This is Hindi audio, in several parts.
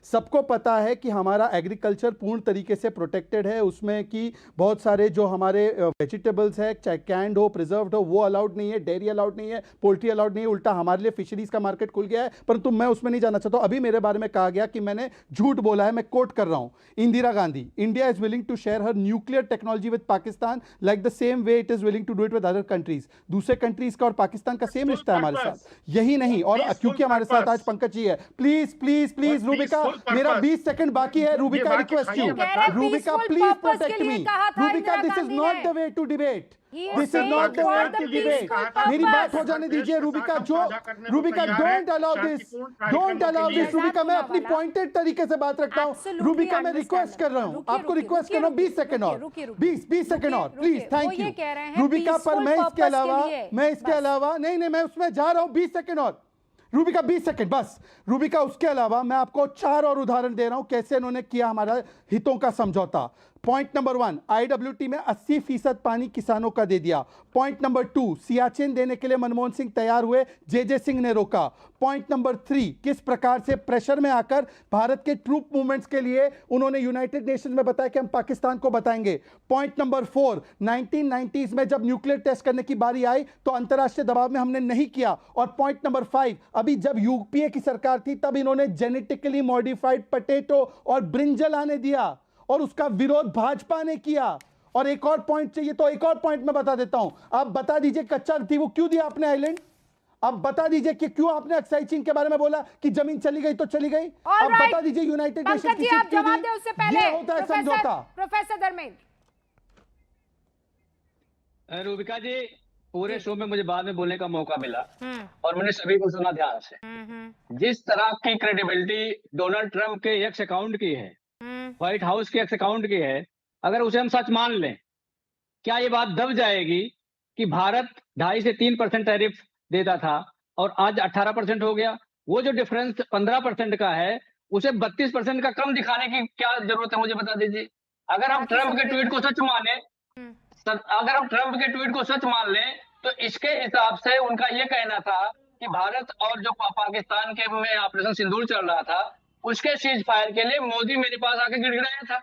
सबको पता है कि हमारा एग्रीकल्चर पूर्ण तरीके से प्रोटेक्टेड है, उसमें कि बहुत सारे जो हमारे वेजिटेबल्स है, चाहे कैंड हो, प्रिजर्व्ड हो, वो अलाउड नहीं है, डेयरी अलाउड नहीं है, पोल्ट्री अलाउड नहीं है। उल्टा हमारे लिए फिशरीज का मार्केट खुल गया है, परंतु मैं उसमें नहीं जाना चाहता हूं। अभी मेरे बारे में कहा गया कि मैंने झूठ बोला है, मैं कोट कर रहा हूं Indira Gandhi, India is willing to share her nuclear technology with Pakistan like the same way it is willing to do it with other countries. दूसरे कंट्रीज का और पाकिस्तान का सेम रिश्ता है हमारे साथ, यही नहीं। और क्योंकि हमारे साथ आज पंकज जी है, प्लीज प्लीज प्लीज रूबिका, मेरा 20 सेकंड बाकी है। Rubika request you, Rubika please protect me. Rubika this is not the way to debate, this is not the way to debate. मेरी बात हो जाने दीजिए रूबिका। जो Rubika don't allow this, don't allow this Rubika. मैं अपनी पॉइंटेड तरीके से बात रखता हूं रूबिका, मैं रिक्वेस्ट कर रहा हूं, आपको रिक्वेस्ट कर रहा हूं 20 सेकंड और, 20 सेकंड और प्लीज, थैंक यू रूबिका। पर मैं इसके अलावा नहीं, मैं उसमें जा रहा हूं, 20 सेकंड और रूबिका, 20 सेकंड बस। रूबिका उसके अलावा मैं आपको 4 और उदाहरण दे रहा हूं कैसे इन्होंने किया हमारा हितों का समझौता। पॉइंट नंबर 1, आईडब्ल्यूटी में 80% पानी किसानों का दे दिया। पॉइंट नंबर 2, सियाचिन देने के लिए मनमोहन सिंह तैयार हुए, जे सिंह ने रोका। पॉइंट नंबर 3, किस प्रकार से प्रेशर में आकर भारत के ट्रूप मूवमेंट्स के लिए उन्होंने यूनाइटेड नेशंस में बताया कि हम पाकिस्तान को बताएंगे। पॉइंट नंबर 4, 1990s में जब न्यूक्लियर टेस्ट करने की बारी आई तो अंतरराष्ट्रीय दबाव में हमने नहीं किया। और पॉइंट नंबर 5, अभी जब यूपीए की सरकार थी तब इन्होंने जेनेटिकली मॉडिफाइड पोटैटो और ब्रिंजल आने दिया और उसका विरोध भाजपा ने किया। और एक और पॉइंट चाहिए तो एक और पॉइंट मैं बता देता हूं। आप बता दीजिए कच्चा थी वो क्यों दिया आपने आइलैंड? अब बता दीजिए कि क्यों आपने अक्साई चीन के बारे में बोला कि जमीन चली गई तो चली गई? अब बता दीजिए यूनाइटेड नेशंस की आप जवाब दें उससे पहले होता है समझौता। प्रोफेसर धर्मेंद्र। रूबिका जी, पूरे शो में मुझे बाद में बोलने का मौका मिला और मैंने सभी को सुना ध्यान से। जिस तरह की क्रेडिबिलिटी डोनाल्ड ट्रंप के एक्स अकाउंट की है, व्हाइट हाउस के एक्स अकाउंट की है, अगर उसे हम सच मान लें, क्या ये बात दब जाएगी कि भारत 2.5 से 3% टैरिफ देता था और आज 18% हो गया? वो जो डिफरेंस 15% का है उसे 32% का कम दिखाने की क्या जरूरत है, मुझे बता दीजिए। अगर हम ट्रंप के ट्वीट को सच माने, अगर हम ट्रंप के ट्वीट को सच मान लें तो इसके हिसाब से उनका ये कहना था कि भारत और जो पाकिस्तान के में ऑपरेशन सिंदूर चल रहा था उसके सीज फायर के लिए मोदी मेरे पास आके गिड़गिड़ाया था।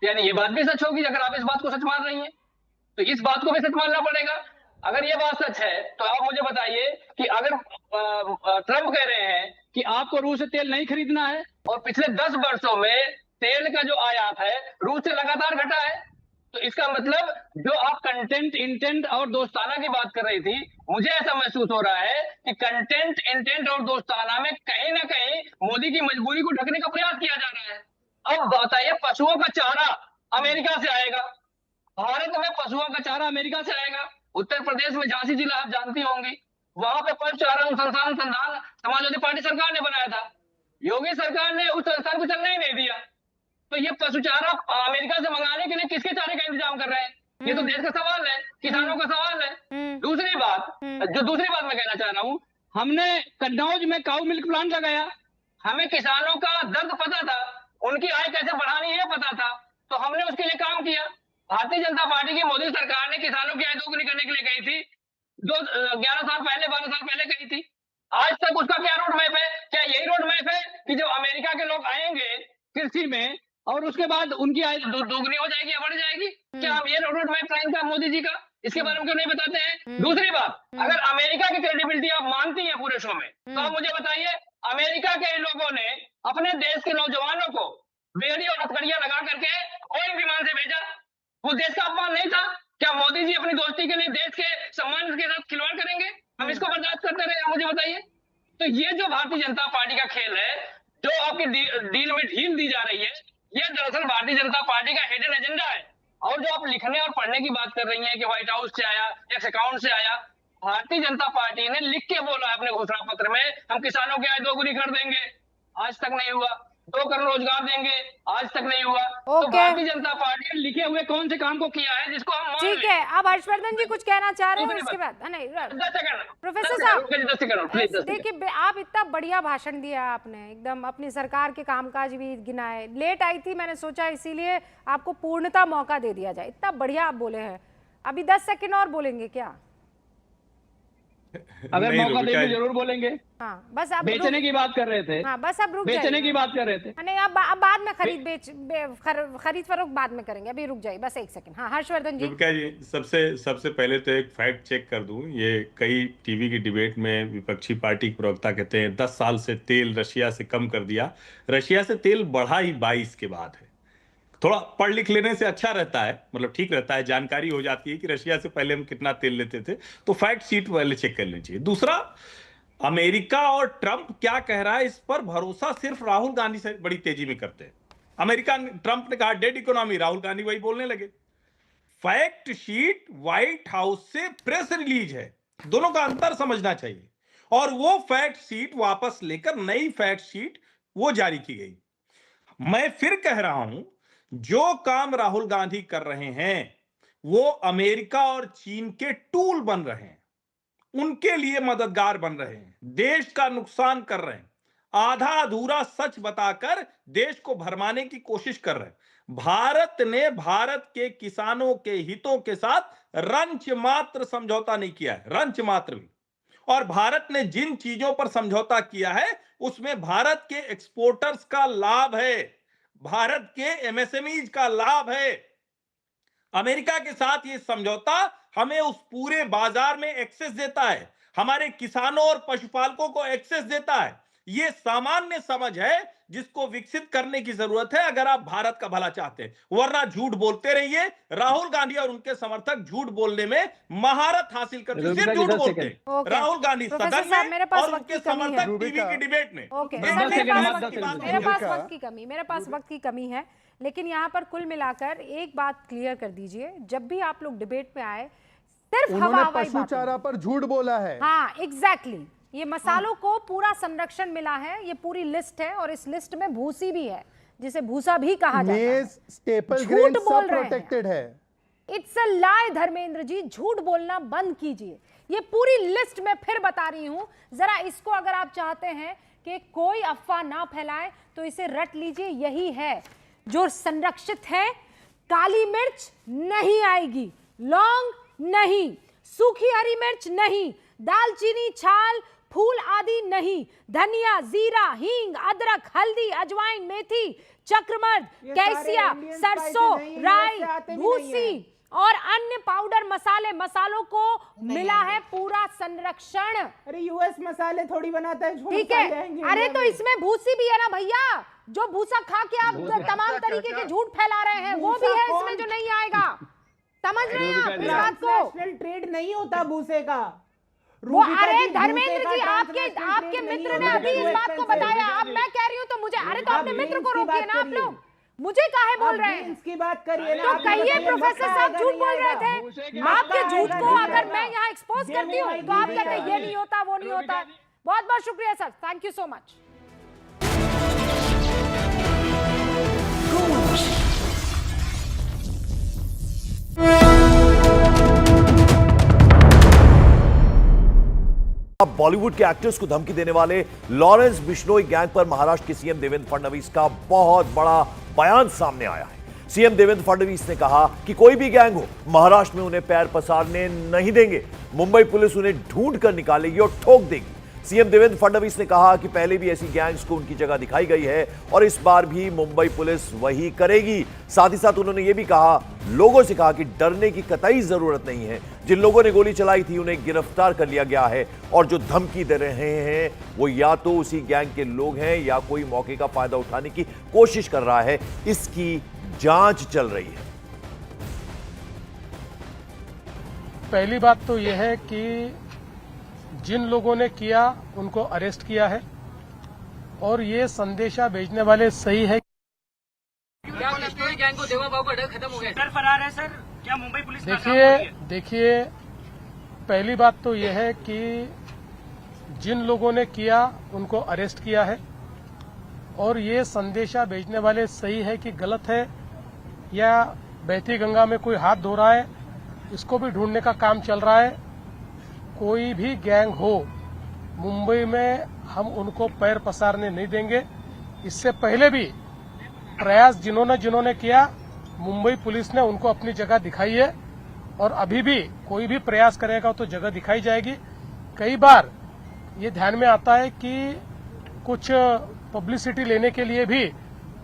यानी ये बात भी सच होगी अगर आप इस बात को सच मान रही हैं, तो इस बात को भी सच मानना पड़ेगा। अगर ये बात सच है तो आप मुझे बताइए कि अगर ट्रंप कह रहे हैं कि आपको रूस से तेल नहीं खरीदना है और पिछले 10 वर्षों में तेल का जो आयात है रूस से लगातार घटा है, तो इसका मतलब जो आप कंटेंट, इंटेंट और दोस्ताना की बात कर रही थी, मुझे ऐसा महसूस हो रहा है कि कंटेंट, इंटेंट और दोस्ताना में कहीं ना कहीं मोदी की मजबूरी को ढकने का प्रयास किया जा रहा है। अब बताइए, पशुओं का चारा अमेरिका से आएगा, भारत में पशुओं का चारा अमेरिका से आएगा। उत्तर प्रदेश में झांसी जिला आप जानती होंगी, वहां पे पशु चारा अनुसंधान समाजवादी पार्टी सरकार ने बनाया था। योगी सरकार ने उस संस्थान को चलने ही नहीं दिया। तो ये पशु चारा अमेरिका से मंगाने के लिए किसके चारे का इंतजाम कर रहे हैं? ये तो देश का सवाल है, किसानों का सवाल है। दूसरी बात मैं कहना चाह रहा हूँ, हमने कन्नौज में काऊ मिल्क प्लांट लगाया, हमें किसानों का दर्द पता था, उनकी आय कैसे बढ़ानी है पता था, तो हमने उसके लिए काम किया। भारतीय जनता पार्टी की मोदी सरकार ने किसानों की आय दोगुनी करने के लिए कही थी, 11 साल पहले, 12 साल पहले कही थी। आज तक उसका क्या रोड मैप है? क्या यही रोड मैप है कि जब अमेरिका के लोग आएंगे कृषि में और उसके बाद उनकी आय दोगुनी हो जाएगी या बढ़ जाएगी? क्या हम ये रोड मैप था इनका, मोदी जी का? इसके बारे में क्यों नहीं बताते हैं? दूसरी बात, अगर अमेरिका की क्रेडिबिलिटी आप मानती हैं पूरे शो में, तो आप मुझे बताइए, अमेरिका के लोगों ने अपने देश के नौजवानों को बेड़ी और हथकड़ियां लगा करके बोइंग विमान से भेजा, वो देश का अपमान नहीं था? क्या मोदी जी अपनी दोस्ती के लिए देश के सम्मान के साथ खिलवाड़ करेंगे? हम इसको बर्दाश्त करते रहे? मुझे बताइए। तो ये जो भारतीय जनता पार्टी का खेल है, जो आपकी डील में ढील दी जा रही है, ये दरअसल भारतीय जनता पार्टी का हिडन एजेंडा है। और जो आप लिखने और पढ़ने की बात कर रही हैं कि व्हाइट हाउस से आया, एक्स अकाउंट से आया, भारतीय जनता पार्टी ने लिख के बोला है अपने घोषणा पत्र में, हम किसानों की आय दोगुनी कर देंगे, आज तक नहीं हुआ। 2 करोड़ रोजगार देंगे, आज तक नहीं हुआ। तो भारतीय जनता पार्टी ने लिखे हुए कौन से काम को किया है जिसको हम मान ठीक है, अब हर्षवर्धन जी कुछ कहना चाह रहे हो इसके बाद? नहीं, प्रोफेसर साहब देखिए, आप इतना बढ़िया भाषण दिया आपने, एकदम अपनी सरकार के कामकाज भी गिनाए। लेट आई थी, मैंने सोचा इसीलिए आपको पूर्णता मौका दे दिया जाए, इतना बढ़िया आप बोले हैं। अभी 10 सेकंड और बोलेंगे क्या? अगर नहीं, मौका रुबिका देंगे जी। जरूर बोलेंगे। हाँ बस आप बेचने की बात कर रहे थे, हाँ बस आप रुक बेचने जाइए। की बात कर रहे थे। नहीं अब बाद में खरीद फरोख्त बाद में करेंगे, अभी रुक जाइए बस एक सेकंड। हाँ हर्षवर्धन जी। रुबिका जी, सबसे पहले तो एक फैक्ट चेक कर दूं। ये कई टीवी की डिबेट में विपक्षी पार्टी के प्रवक्ता कहते हैं 10 साल से तेल रशिया से कम कर दिया। रशिया से तेल बढ़ा ही 22 के बाद है। थोड़ा पढ़ लिख लेने से अच्छा रहता है, मतलब ठीक रहता है, जानकारी हो जाती है कि रशिया से पहले हम कितना तेल लेते थे। तो फैक्ट शीट पहले चेक कर लेनी चाहिए। दूसरा, अमेरिका और ट्रंप क्या कह रहा है इस पर भरोसा सिर्फ राहुल गांधी से बड़ी तेजी में करते हैं। अमेरिका ट्रंप ने कहा डेड इकोनॉमी, राहुल गांधी वही बोलने लगे। फैक्ट शीट व्हाइट हाउस से प्रेस रिलीज है, दोनों का अंतर समझना चाहिए। और वो फैक्ट शीट वापस लेकर नई फैक्ट शीट वो जारी की गई। मैं फिर कह रहा हूं, जो काम राहुल गांधी कर रहे हैं वो अमेरिका और चीन के टूल बन रहे हैं, उनके लिए मददगार बन रहे हैं, देश का नुकसान कर रहे हैं, आधा अधूरा सच बताकर देश को भरमाने की कोशिश कर रहे हैं। भारत ने भारत के किसानों के हितों के साथ रंच मात्र समझौता नहीं किया है, रंच मात्र भी। और भारत ने जिन चीजों पर समझौता किया है उसमें भारत के एक्सपोर्टर्स का लाभ है, भारत के एमएसएमईज का लाभ है। अमेरिका के साथ ये समझौता हमें उस पूरे बाजार में एक्सेस देता है, हमारे किसानों और पशुपालकों को एक्सेस देता है। ये सामान्य समझ है जिसको विकसित करने की जरूरत है अगर आप भारत का भला चाहते हैं, वरना झूठ बोलते रहिए। राहुल गांधी और उनके समर्थक झूठ बोलने में महारत हासिल करते हैं, सिर्फ झूठ बोलते हैं। राहुल गांधी सदन में और उनके समर्थक टीवी की डिबेट में। मेरे पास वक्त की कमी है, लेकिन यहाँ पर कुल मिलाकर एक बात क्लियर कर दीजिए, जब भी आप लोग डिबेट में आए सिर्फ उन्होंने पशु चारा पर झूठ बोला है। हाँ एग्जैक्टली, ये मसालों को पूरा संरक्षण मिला है, ये पूरी लिस्ट है और इस लिस्ट में भूसी भी है जिसे भूसा भी कहा जाता है। स्टेपल ग्रेन सब प्रोटेक्टेड है। इट्स अ लाई धर्मेंद्र जी, झूठ बोलना बंद कीजिए। ये पूरी लिस्ट में फिर बता रही हूं, जरा इसको अगर आप चाहते हैं कि कोई अफवाह ना फैलाए तो इसे रट लीजिए, यही है जो संरक्षित है। काली मिर्च नहीं आएगी, लौंग नहीं, सूखी हरी मिर्च नहीं, दालचीनी, छाल, फूल आदि नहीं, धनिया, जीरा, हींग, अदरक, हल्दी, अजवाइन, मेथी, चक्रमर्द, कैसिया, सरसों, राई, भूसी और अन्य पाउडर मसालों को मिला है पूरा संरक्षण। अरे यूएस मसाले थोड़ी बनाता है, ठीक है। अरे तो इसमें भूसी भी है ना भैया, जो भूसा खा के आप तमाम तरीके के झूठ फैला रहे हैं वो भी है इसमें जो नहीं आएगा। समझ रहे हैं आप इस बात को? नेशनल ट्रेड नहीं होता भूसे का। वो अरे धर्मेंद्र जी, आपके मित्र ने अभी इस बात को बताया, अब मैं कह रही हूँ तो मुझे, अरे तो अपने मित्र को रोकिए ना आप लोग, मुझे काहे बोल रहे हैं? इसकी बात करिए ना। तो कहिए प्रोफेसर साहब झूठ बोल रहे थे। आपके झूठ को अगर मैं यहाँ एक्सपोज करती हूँ तो आप कहते हैं ये नहीं होता वो नहीं होता। बहुत बहुत शुक्रिया sir, thank you so much. अब बॉलीवुड के एक्टर्स को धमकी देने वाले लॉरेंस बिश्नोई गैंग पर महाराष्ट्र के सीएम देवेंद्र फडणवीस का बहुत बड़ा बयान सामने आया है। सीएम देवेंद्र फडणवीस ने कहा कि कोई भी गैंग हो, महाराष्ट्र में उन्हें पैर पसारने नहीं देंगे। मुंबई पुलिस उन्हें ढूंढ कर निकालेगी और ठोक देगी। सीएम देवेंद्र फडणवीस ने कहा कि पहले भी ऐसी गैंग्स को उनकी जगह दिखाई गई है और इस बार भी मुंबई पुलिस वही करेगी। साथ ही साथ उन्होंने यह भी कहा, लोगों से कहा कि डरने की कतई जरूरत नहीं है। जिन लोगों ने गोली चलाई थी उन्हें गिरफ्तार कर लिया गया है और जो धमकी दे रहे हैं वो या तो उसी गैंग के लोग हैं या कोई मौके का फायदा उठाने की कोशिश कर रहा है। इसकी जांच चल रही है। पहली बात तो यह है कि जिन लोगों ने किया उनको अरेस्ट किया है और ये संदेशा भेजने वाले सही है। क्या बिश्नोई गैंग को देवा बाबू का डर खत्म हो गया? सर फरार है सर, क्या मुंबई पुलिस देखिए पहली बात तो यह है कि जिन लोगों ने किया उनको अरेस्ट किया है और ये संदेशा भेजने वाले सही है कि गलत है या बहती गंगा में कोई हाथ धो रहा है, इसको भी ढूंढने का काम चल रहा है। कोई भी गैंग हो मुंबई में हम उनको पैर पसारने नहीं देंगे। इससे पहले भी प्रयास जिन्होंने किया, मुंबई पुलिस ने उनको अपनी जगह दिखाई है और अभी भी कोई भी प्रयास करेगा तो जगह दिखाई जाएगी। कई बार ये ध्यान में आता है कि कुछ पब्लिसिटी लेने के लिए भी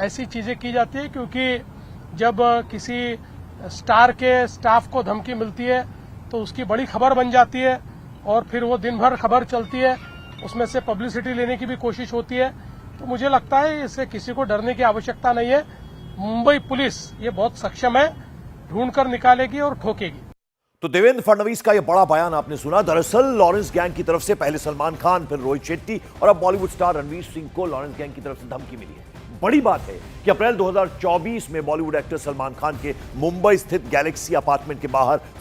ऐसी चीजें की जाती है, क्योंकि जब किसी स्टार के स्टाफ को धमकी मिलती है तो उसकी बड़ी खबर बन जाती है और फिर वो दिन भर खबर चलती है, उसमें से पब्लिसिटी लेने की भी कोशिश होती है। तो मुझे लगता है इससे किसी को डरने की आवश्यकता नहीं है। मुंबई पुलिस ये बहुत सक्षम है, ढूंढकर निकालेगी और ठोकेगी। तो देवेंद्र फडणवीस का यह बड़ा बयान आपने सुना। दरअसल लॉरेंस गैंग की तरफ से पहले सलमान खान, फिर रोहित शेट्टी और अब बॉलीवुड स्टार रणवीर सिंह को लॉरेंस गैंग की तरफ से धमकी मिली है। बड़ी बात है कि अप्रैल 2024 में बॉलीवुड एक्टर सलमान खान के मुंबई स्थित गैलेक्सी अपार्टमेंट के बाहर